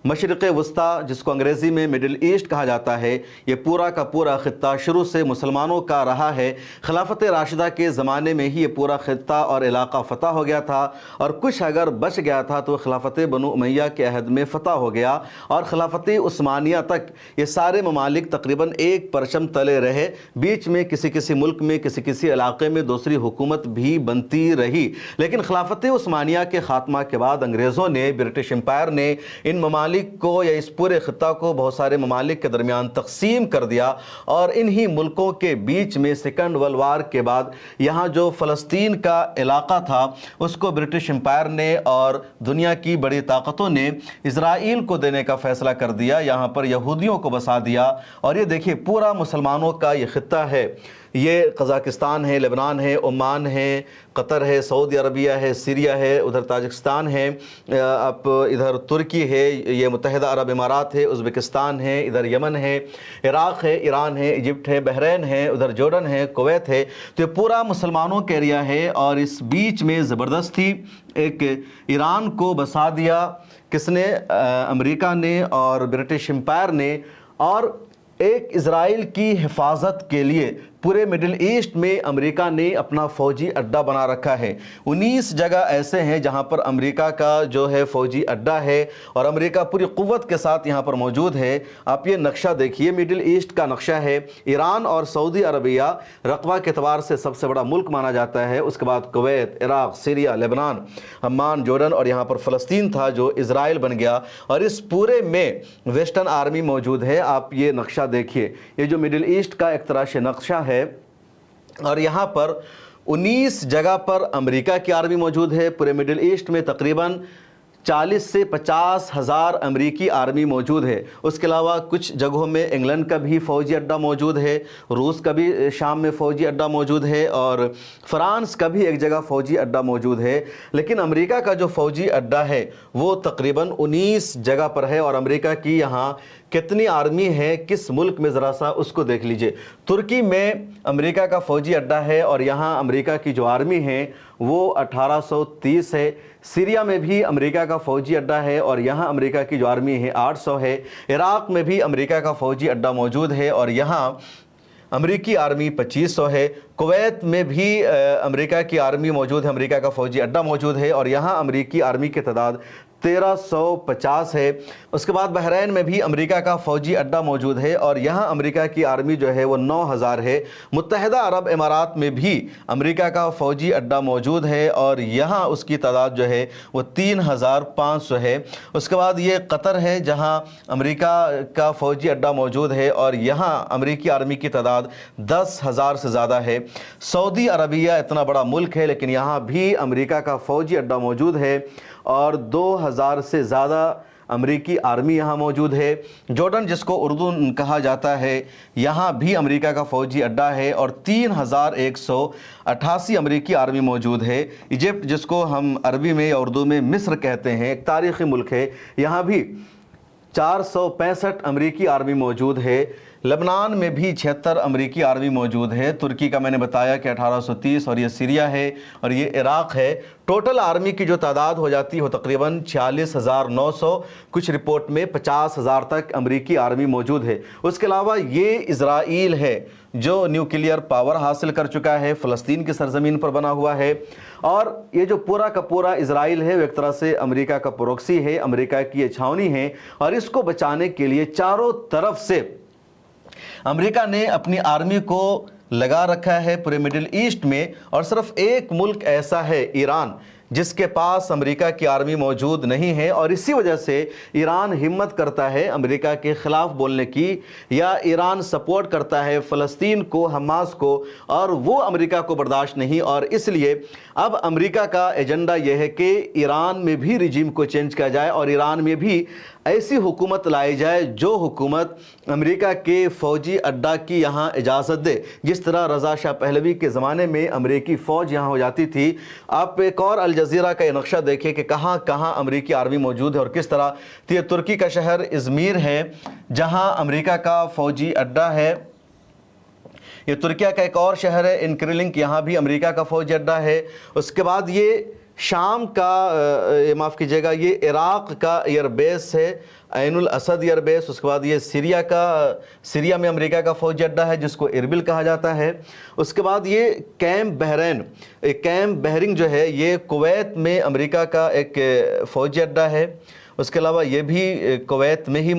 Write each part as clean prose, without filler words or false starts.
مشرق وسطی جس کو انگریزی میں مڈل ایسٹ کہا جاتا ہے، یہ پورا کا پورا خطہ شروع سے مسلمانوں کا رہا ہے۔ خلافت راشدہ کے زمانے میں ہی یہ پورا خطہ اور علاقہ فتح ہو گیا تھا، اور کچھ اگر بچ گیا تھا تو خلافت بنو امیہ کے عہد میں فتح ہو گیا، اور خلافت عثمانیہ تک یہ سارے ممالک تقریباً ایک پرچم تلے رہے۔ بیچ میں کسی ملک میں کسی علاقے میں دوسری حکومت بھی بنتی رہی، لیکن خلافت عثمانیہ کے خاتمہ کے بعد انگریزوں نے، برٹش امپائر نے ان ممالک کو یا اس پورے خطہ کو بہت سارے ممالک کے درمیان تقسیم کر دیا، اور انہی ملکوں کے بیچ میں سیکنڈ ورلڈ وار کے بعد یہاں جو فلسطین کا علاقہ تھا اس کو برٹش امپائر نے اور دنیا کی بڑی طاقتوں نے اسرائیل کو دینے کا فیصلہ کر دیا، یہاں پر یہودیوں کو بسا دیا۔ اور یہ دیکھیے پورا مسلمانوں کا یہ خطہ ہے، یہ قزاقستان ہے، لبنان ہے، عمان ہے، قطر ہے، سعودی عربیہ ہے، سیریا ہے، ادھر تاجکستان ہے، ادھر ترکی ہے، یہ متحدہ عرب امارات ہے، ازبکستان ہے، ادھر یمن ہے، عراق ہے، ایران ہے، ایجپٹ ہے، بحرین ہے، ادھر جورڈن ہے، کویت ہے۔ تو یہ پورا مسلمانوں کا ایریا ہے، اور اس بیچ میں زبردستی ایک ایران کو بسا دیا، کس نے؟ امریکہ نے اور برٹش امپائر نے، اور ایک اسرائیل کی حفاظت کے لیے پورے مڈل ایسٹ میں امریکہ نے اپنا فوجی اڈہ بنا رکھا ہے۔ 19 جگہ ایسے ہیں جہاں پر امریکہ کا جو ہے فوجی اڈہ ہے، اور امریکہ پوری قوت کے ساتھ یہاں پر موجود ہے۔ آپ یہ نقشہ دیکھیے، مڈل ایسٹ کا نقشہ ہے۔ ایران اور سعودی عربیہ رقبہ کے اعتبار سے سب سے بڑا ملک مانا جاتا ہے، اس کے بعد کویت، عراق، سیریا، لبنان، عمان، جورڈن، اور یہاں پر فلسطین تھا جو اسرائیل بن گیا، اور اس پورے میں ویسٹرن آرمی موجود ہے۔ آپ یہ نقشہ دیکھیے، یہ جو مڈل ایسٹ کا ایک تراش نقشہ ہے، اور یہاں پر 19 جگہ پر امریکہ کی آرمی موجود ہے۔ پورے مڈل ایسٹ میں تقریباً 40 سے 50 ہزار امریکی آرمی موجود ہے۔ اس کے علاوہ کچھ جگہوں میں انگلینڈ کا بھی فوجی اڈہ موجود ہے، روس کا بھی شام میں فوجی اڈہ موجود ہے، اور فرانس کا بھی ایک جگہ فوجی اڈہ موجود ہے۔ لیکن امریکہ کا جو فوجی اڈہ ہے وہ تقریباً 19 جگہ پر ہے، اور امریکہ کی یہاں کتنی آرمی ہے کس ملک میں ذرا سا اس کو دیکھ لیجئے۔ ترکی میں امریکہ کا فوجی اڈہ ہے، اور یہاں امریکہ کی جو آرمی ہے وہ 1830 ہے۔ سیریا میں بھی امریکہ کا فوجی اڈہ ہے، اور یہاں امریکہ کی جو آرمی ہے 800 ہے۔ عراق میں بھی امریکہ کا فوجی اڈہ موجود ہے، اور یہاں امریکی آرمی 2500 ہے۔ کویت میں بھی امریکہ کی آرمی موجود ہے، امریکہ کا فوجی اڈہ موجود ہے، اور یہاں امریکی آرمی کی تعداد 1350 ہے۔ اس کے بعد بحرین میں بھی امریکہ کا فوجی اڈہ موجود ہے، اور یہاں امریکہ کی آرمی جو ہے وہ 9000 ہے۔ متحدہ عرب امارات میں بھی امریکہ کا فوجی اڈہ موجود ہے، اور یہاں اس کی تعداد جو ہے وہ 3500 ہے۔ اس کے بعد یہ قطر ہے جہاں امریکہ کا فوجی اڈہ موجود ہے، اور یہاں امریکی آرمی کی تعداد 10,000 سے زیادہ ہے۔ سعودی عربیہ اتنا بڑا ملک ہے، لیکن یہاں بھی امریکہ کا فوجی اڈہ موجود ہے، اور 2000 سے زیادہ امریکی آرمی یہاں موجود ہے۔ جورڈن جس کو اردن کہا جاتا ہے، یہاں بھی امریکہ کا فوجی اڈہ ہے، اور 3188 امریکی آرمی موجود ہے۔ ایجپٹ جس کو ہم عربی میں یا اردو میں مصر کہتے ہیں، ایک تاریخی ملک ہے، یہاں بھی 465 امریکی آرمی موجود ہے۔ لبنان میں بھی 76 امریکی آرمی موجود ہے۔ ترکی کا میں نے بتایا کہ 1830، اور یہ سیریا ہے، اور یہ عراق ہے۔ ٹوٹل آرمی کی جو تعداد ہو جاتی ہے وہ تقریباً 46,900، کچھ رپورٹ میں 50,000 تک امریکی آرمی موجود ہے۔ اس کے علاوہ یہ اسرائیل ہے جو نیوکلیئر پاور حاصل کر چکا ہے، فلسطین کی سرزمین پر بنا ہوا ہے، اور یہ جو پورا کا پورا اسرائیل ہے وہ ایک طرح سے امریکہ کا پروکسی ہے، امریکہ کی یہ چھاونی ہے، اور اس کو بچانے کے لیے چاروں طرف سے امریکہ نے اپنی آرمی کو لگا رکھا ہے پورے مڈل ایسٹ میں۔ اور صرف ایک ملک ایسا ہے، ایران، جس کے پاس امریکہ کی آرمی موجود نہیں ہے، اور اسی وجہ سے ایران ہمت کرتا ہے امریکہ کے خلاف بولنے کی، یا ایران سپورٹ کرتا ہے فلسطین کو، حماس کو، اور وہ امریکہ کو برداشت نہیں۔ اور اس لیے اب امریکہ کا ایجنڈا یہ ہے کہ ایران میں بھی رجیم کو چینج کیا جائے، اور ایران میں بھی ایسی حکومت لائی جائے جو حکومت امریکہ کے فوجی اڈہ کی یہاں اجازت دے، جس طرح رضا شاہ پہلوی کے زمانے میں امریکی فوج یہاں ہو جاتی تھی۔ آپ ایک اور الجزیرہ کا یہ نقشہ دیکھیں کہ کہاں کہاں امریکی آرمی موجود ہے اور کس طرح۔ تو یہ ترکی کا شہر ازمیر ہے جہاں امریکہ کا فوجی اڈہ ہے۔ یہ ترکیہ کا ایک اور شہر ہے انکریلنک، یہاں بھی امریکہ کا فوجی اڈہ ہے۔ اس کے بعد یہ شام کا معاف کیجیے گا یہ عراق کا ایئر بیس ہے عین الاسد ایئر بیس. اس کے بعد یہ سیریا میں امریکہ کا فوجی اڈہ ہے جس کو اربل کہا جاتا ہے. اس کے بعد یہ کیمپ بحرین جو ہے یہ کویت میں امریکہ کا ایک فوجی اڈہ ہے. اس کے علاوہ یہ بھی کویت میں ہی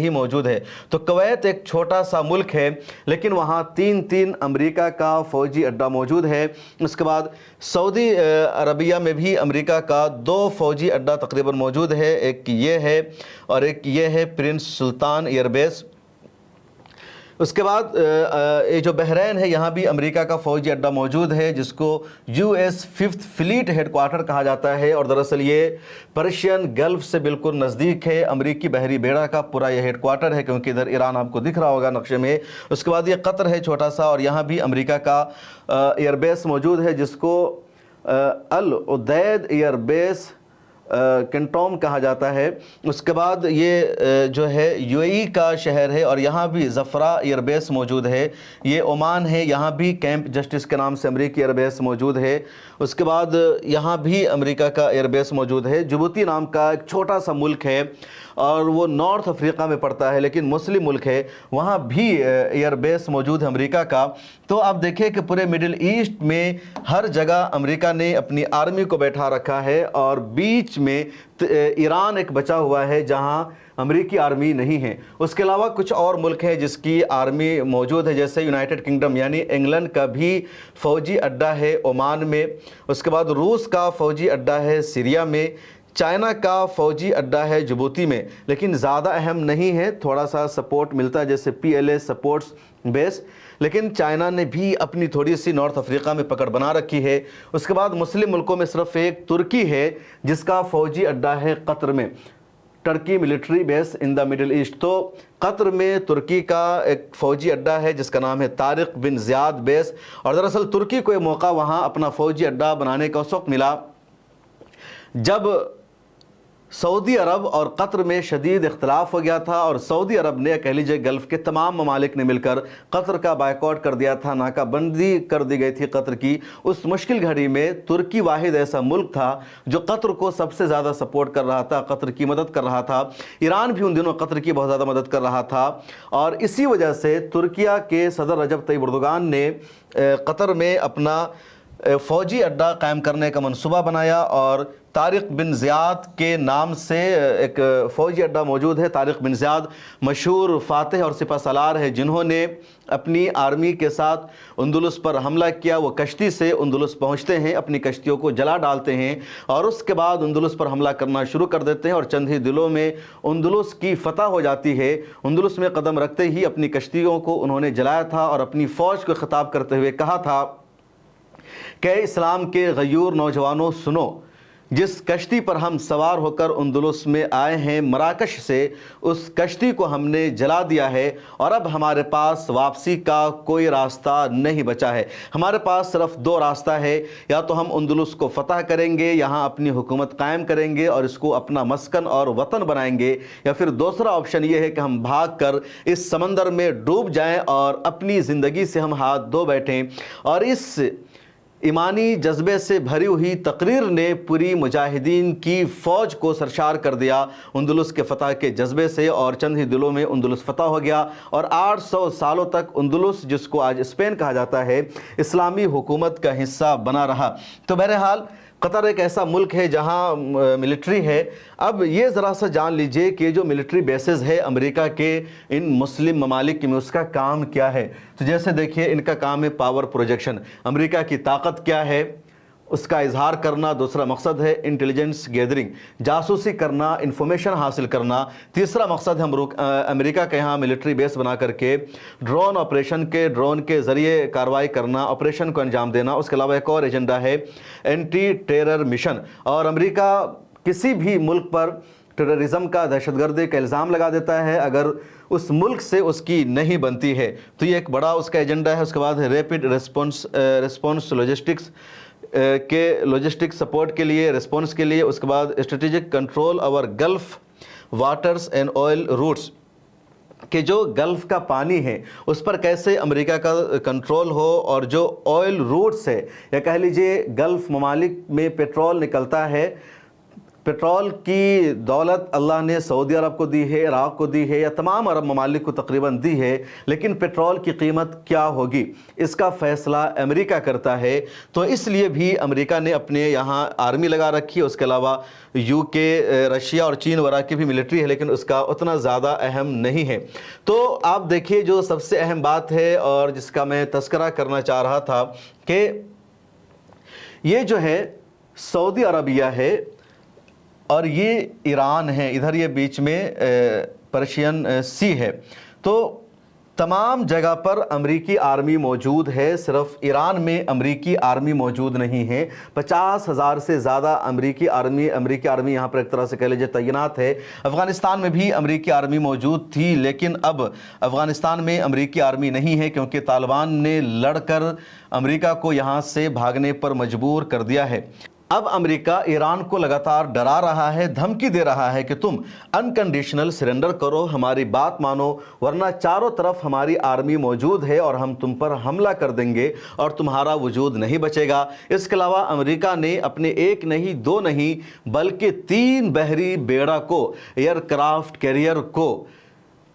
موجود ہے. تو کویت ایک چھوٹا سا ملک ہے لیکن وہاں تین امریکہ کا فوجی اڈہ موجود ہے. اس کے بعد سعودی عربیہ میں بھی امریکہ کا 2 فوجی اڈہ تقریباً موجود ہے. ایک یہ ہے اور ایک یہ ہے پرنس سلطان ایئر بیس. اس کے بعد یہ جو بحرین ہے یہاں بھی امریکہ کا فوجی اڈہ موجود ہے جس کو US 5th flat head quarter کہا جاتا ہے اور دراصل یہ پرشین گلف سے بالکل نزدیک ہے. امریکی بحری بیڑا کا پورا یہ ہیڈ کوارٹر ہے کیونکہ ادھر ایران آپ کو دکھ رہا ہوگا نقشے میں. اس کے بعد یہ قطر ہے چھوٹا سا اور یہاں بھی امریکہ کا ایئر بیس موجود ہے جس کو العدید ایئر بیس کنٹوم کہا جاتا ہے. اس کے بعد یہ جو ہے UAE کا شہر ہے اور یہاں بھی زفرا ایئر بیس موجود ہے. یہ عمان ہے یہاں بھی کیمپ جسٹس کے نام سے امریکی ایئر بیس موجود ہے. اس کے بعد یہاں بھی امریکہ کا ایئر بیس موجود ہے. جبوتی نام کا ایک چھوٹا سا ملک ہے اور وہ نارتھ افریقہ میں پڑتا ہے لیکن مسلم ملک ہے, وہاں بھی ایئر بیس موجود ہے امریکہ کا. تو آپ دیکھیں کہ پورے مڈل ایسٹ میں ہر جگہ امریکہ نے اپنی آرمی کو بیٹھا رکھا ہے اور بیچ میں ایران ایک بچا ہوا ہے جہاں امریکی آرمی نہیں ہے. اس کے علاوہ کچھ اور ملک ہیں جس کی آرمی موجود ہے جیسے یونائٹڈ کنگڈم یعنی انگلینڈ کا بھی فوجی اڈہ ہے عمان میں. اس کے بعد روس کا فوجی اڈہ ہے سیریا میں. چائنا کا فوجی اڈہ ہے جبوتی میں لیکن زیادہ اہم نہیں ہے, تھوڑا سا سپورٹ ملتا ہے جیسے PLA سپورٹس بیس, لیکن چائنا نے بھی اپنی تھوڑی سی نارتھ افریقہ میں پکڑ بنا رکھی ہے. اس کے بعد مسلم ملکوں میں صرف ایک ترکی ہے جس کا فوجی اڈہ ہے قطر میں, Turkey military base in the Middle East. تو قطر میں ترکی کا ایک فوجی اڈہ ہے جس کا نام ہے طارق بن زیاد بیس اور دراصل ترکی کو ایک موقع وہاں اپنا فوجی اڈہ بنانے کا اس وقت ملا جب سعودی عرب اور قطر میں شدید اختلاف ہو گیا تھا اور سعودی عرب نے کہہ لیجیے گلف کے تمام ممالک نے مل کر قطر کا بائیکاٹ کر دیا تھا, ناکہ بندی کر دی گئی تھی قطر کی. اس مشکل گھڑی میں ترکی واحد ایسا ملک تھا جو قطر کو سب سے زیادہ سپورٹ کر رہا تھا, قطر کی مدد کر رہا تھا. ایران بھی ان دنوں قطر کی بہت زیادہ مدد کر رہا تھا اور اسی وجہ سے ترکیہ کے صدر رجب طیب اردوغان نے قطر میں اپنا فوجی اڈہ قائم کرنے کا منصوبہ بنایا اور طارق بن زیاد کے نام سے ایک فوجی اڈہ موجود ہے. طارق بن زیاد مشہور فاتح اور سپہ سالار ہے جنہوں نے اپنی آرمی کے ساتھ اندلس پر حملہ کیا. وہ کشتی سے اندلس پہنچتے ہیں, اپنی کشتیوں کو جلا ڈالتے ہیں اور اس کے بعد اندلس پر حملہ کرنا شروع کر دیتے ہیں اور چند ہی دنوں میں اندلس کی فتح ہو جاتی ہے. اندلس میں قدم رکھتے ہی اپنی کشتیوں کو انہوں نے جلایا تھا اور اپنی فوج کو خطاب کرتے ہوئے کہا تھا کہ اسلام کے غیور نوجوانوں سنو, جس کشتی پر ہم سوار ہو کر اندلس میں آئے ہیں مراکش سے, اس کشتی کو ہم نے جلا دیا ہے اور اب ہمارے پاس واپسی کا کوئی راستہ نہیں بچا ہے. ہمارے پاس صرف 2 راستہ ہے, یا تو ہم اندلس کو فتح کریں گے, یہاں اپنی حکومت قائم کریں گے اور اس کو اپنا مسکن اور وطن بنائیں گے, یا پھر دوسرا آپشن یہ ہے کہ ہم بھاگ کر اس سمندر میں ڈوب جائیں اور اپنی زندگی سے ہم ہاتھ دھو بیٹھیں. اور اس ایمانی جذبے سے بھری ہوئی تقریر نے پوری مجاہدین کی فوج کو سرشار کر دیا اندلس کے فتح کے جذبے سے اور چند ہی دنوں میں اندلس فتح ہو گیا اور 800 سالوں تک اندلس, جس کو آج اسپین کہا جاتا ہے, اسلامی حکومت کا حصہ بنا رہا. تو بہرحال قطر ایک ایسا ملک ہے جہاں ملٹری ہے. اب یہ ذرا سا جان لیجئے کہ جو ملٹری بیسز ہے امریکہ کے ان مسلم ممالک میں اس کا کام کیا ہے. تو جیسے دیکھیے ان کا کام ہے پاور پروجیکشن, امریکہ کی طاقت کیا ہے اس کا اظہار کرنا. دوسرا مقصد ہے انٹیلیجنس گیدرنگ, جاسوسی کرنا, انفارمیشن حاصل کرنا. تیسرا مقصد ہے امریکہ کے یہاں ملٹری بیس بنا کر کے ڈرون کے ذریعے کارروائی کرنا, آپریشن کو انجام دینا. اس کے علاوہ ایک اور ایجنڈا ہے اینٹی ٹیرر مشن, اور امریکہ کسی بھی ملک پر ٹیررزم کا, دہشت گردی کا الزام لگا دیتا ہے اگر اس ملک سے اس کی نہیں بنتی ہے. تو یہ ایک بڑا اس کا ایجنڈا ہے. اس کے بعد ریپڈ ریسپونس لاجسٹک سپورٹ کے لیے, ریسپونس کے لیے. اس کے بعد strategic control over golf waters and oil roots, کہ جو گلف کا پانی ہے اس پر کیسے امریکہ کا کنٹرول ہو، اور جو آئل روٹس ہے یا کہہ لیجئے گلف ممالک میں پیٹرول نکلتا ہے، پیٹرول کی دولت اللہ نے سعودی عرب کو دی ہے، عراق کو دی ہے، یا تمام عرب ممالک کو تقریباً دی ہے، لیکن پیٹرول کی قیمت کیا ہوگی اس کا فیصلہ امریکہ کرتا ہے۔ تو اس لیے بھی امریکہ نے اپنے یہاں آرمی لگا رکھی ہے، اس کے علاوہ یو کے، رشیا اور چین وغیرہ کی بھی ملٹری ہے، لیکن اس کا اتنا زیادہ اہم نہیں ہے۔ تو آپ دیکھیے جو سب سے اہم بات ہے اور جس کا میں تذکرہ کرنا چاہ رہا تھا کہ یہ جو ہے سعودی عربیہ ہے اور یہ ایران ہے، ادھر یہ بیچ میں پرشین سی ہے، تو تمام جگہ پر امریکی آرمی موجود ہے، صرف ایران میں امریکی آرمی موجود نہیں ہے۔ 50,000 سے زیادہ امریکی آرمی یہاں پر ایک طرح سے کہہ لیجیے تعینات ہے۔ افغانستان میں بھی امریکی آرمی موجود تھی، لیکن اب افغانستان میں امریکی آرمی نہیں ہے کیونکہ طالبان نے لڑ کر امریکہ کو یہاں سے بھاگنے پر مجبور کر دیا ہے۔ اب امریکہ ایران کو لگاتار ڈرا رہا ہے، دھمکی دے رہا ہے کہ تم انکنڈیشنل سرنڈر کرو، ہماری بات مانو، ورنہ چاروں طرف ہماری آرمی موجود ہے اور ہم تم پر حملہ کر دیں گے اور تمہارا وجود نہیں بچے گا۔ اس کے علاوہ امریکہ نے اپنے ایک نہیں، دو نہیں، بلکہ 3 بحری بیڑا کو، ایئر کرافٹ کیریئر کو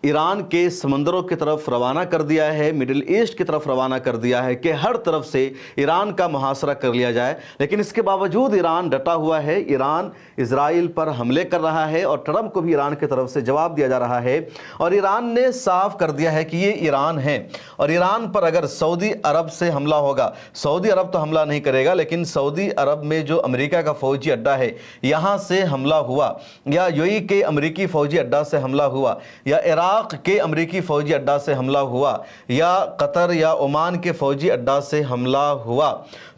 ایران کے سمندروں کی طرف روانہ کر دیا ہے، مڈل ایسٹ کی طرف روانہ کر دیا ہے کہ ہر طرف سے ایران کا محاصرہ کر لیا جائے۔ لیکن اس کے باوجود ایران ڈٹا ہوا ہے، ایران اسرائیل پر حملے کر رہا ہے اور ٹرمپ کو بھی ایران کی طرف سے جواب دیا جا رہا ہے، اور ایران نے صاف کر دیا ہے کہ یہ ایران ہے، اور ایران پر اگر سعودی عرب سے حملہ ہوگا، سعودی عرب تو حملہ نہیں کرے گا، لیکن سعودی عرب میں جو امریکہ کا فوجی اڈہ ہے یہاں سے حملہ ہوا، یا یو ای کے امریکی فوجی اڈہ سے حملہ ہوا، یا عراق کے امریکی فوجی اڈہ سے حملہ ہوا، یا قطر یا عمان کے فوجی اڈہ سے حملہ ہوا،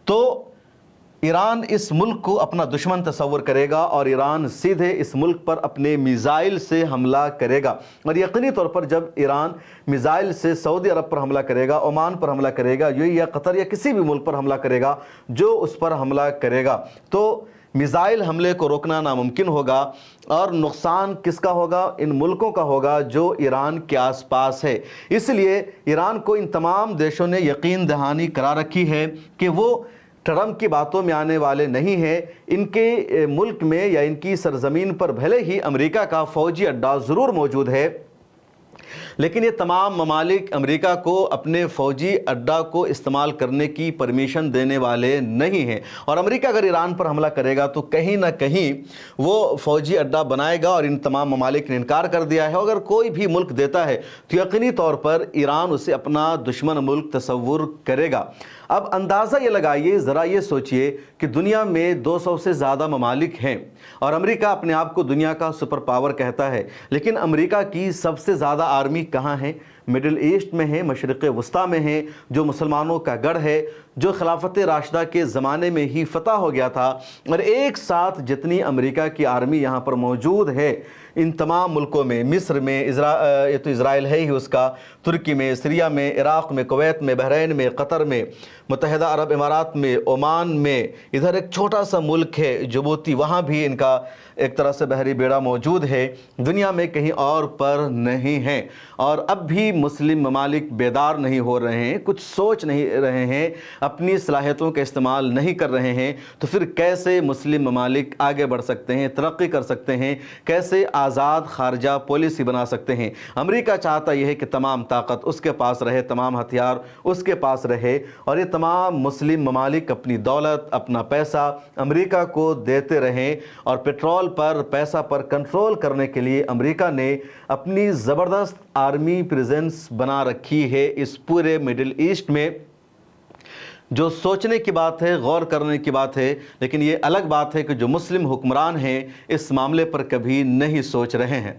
تو ایران اس ملک کو اپنا دشمن تصور کرے گا اور ایران سیدھے اس ملک پر اپنے میزائل سے حملہ کرے گا۔ اور یقینی طور پر جب ایران میزائل سے سعودی عرب پر حملہ کرے گا، عمان پر حملہ کرے گا، یا قطر یا کسی بھی ملک پر حملہ کرے گا جو اس پر حملہ کرے گا، تو میزائل حملے کو روکنا ناممکن ہوگا، اور نقصان کس کا ہوگا؟ ان ملکوں کا ہوگا جو ایران کے آس پاس ہے۔ اس لیے ایران کو ان تمام دیشوں نے یقین دہانی کرا رکھی ہے کہ وہ ٹرمپ کی باتوں میں آنے والے نہیں ہیں۔ ان کے ملک میں یا ان کی سرزمین پر بھلے ہی امریکہ کا فوجی اڈہ ضرور موجود ہے، لیکن یہ تمام ممالک امریکہ کو اپنے فوجی اڈہ کو استعمال کرنے کی پرمیشن دینے والے نہیں ہیں، اور امریکہ اگر ایران پر حملہ کرے گا تو کہیں نہ کہیں وہ فوجی اڈہ بنائے گا، اور ان تمام ممالک نے انکار کر دیا ہے۔ اگر کوئی بھی ملک دیتا ہے تو یقینی طور پر ایران اسے اپنا دشمن ملک تصور کرے گا۔ اب اندازہ یہ لگائیے، ذرا یہ سوچئے کہ دنیا میں 200 سے زیادہ ممالک ہیں، اور امریکہ اپنے آپ کو دنیا کا سپر پاور کہتا ہے، لیکن امریکہ کی سب سے زیادہ آرمی کہاں ہے؟ مڈل ایسٹ میں ہے، مشرق وسطیٰ میں ہے، جو مسلمانوں کا گڑھ ہے، جو خلافت راشدہ کے زمانے میں ہی فتح ہو گیا تھا۔ اور ایک ساتھ جتنی امریکہ کی آرمی یہاں پر موجود ہے ان تمام ملکوں میں، مصر میں، یہ تو اسرائیل ہے ہی اس کا، ترکی میں، سیریا میں، عراق میں، کویت میں، بحرین میں، قطر میں، متحدہ عرب امارات میں، عمان میں، ادھر ایک چھوٹا سا ملک ہے جبوتی، وہاں بھی ان کا ایک طرح سے بحری بیڑا موجود ہے، دنیا میں کہیں اور پر نہیں ہے۔ اور اب بھی مسلم ممالک بیدار نہیں ہو رہے ہیں، کچھ سوچ نہیں رہے ہیں، اپنی صلاحیتوں کا استعمال نہیں کر رہے ہیں، تو پھر کیسے مسلم ممالک آگے بڑھ سکتے ہیں، ترقی کر سکتے ہیں، کیسے آزاد خارجہ پالیسی بنا سکتے ہیں؟ امریکہ چاہتا یہ ہے کہ تمام طاقت اس کے پاس رہے، تمام ہتھیار اس کے پاس رہے، اور یہ تمام مسلم ممالک اپنی دولت، اپنا پیسہ امریکہ کو دیتے رہیں، اور پیٹرول پر، پیسہ پر کنٹرول کرنے کے لیے امریکہ نے اپنی زبردست آرمی پریزنس بنا رکھی ہے اس پورے مڈل ایسٹ میں، جو سوچنے کی بات ہے، غور کرنے کی بات ہے۔ لیکن یہ الگ بات ہے کہ جو مسلم حکمران ہیں اس معاملے پر کبھی نہیں سوچ رہے ہیں۔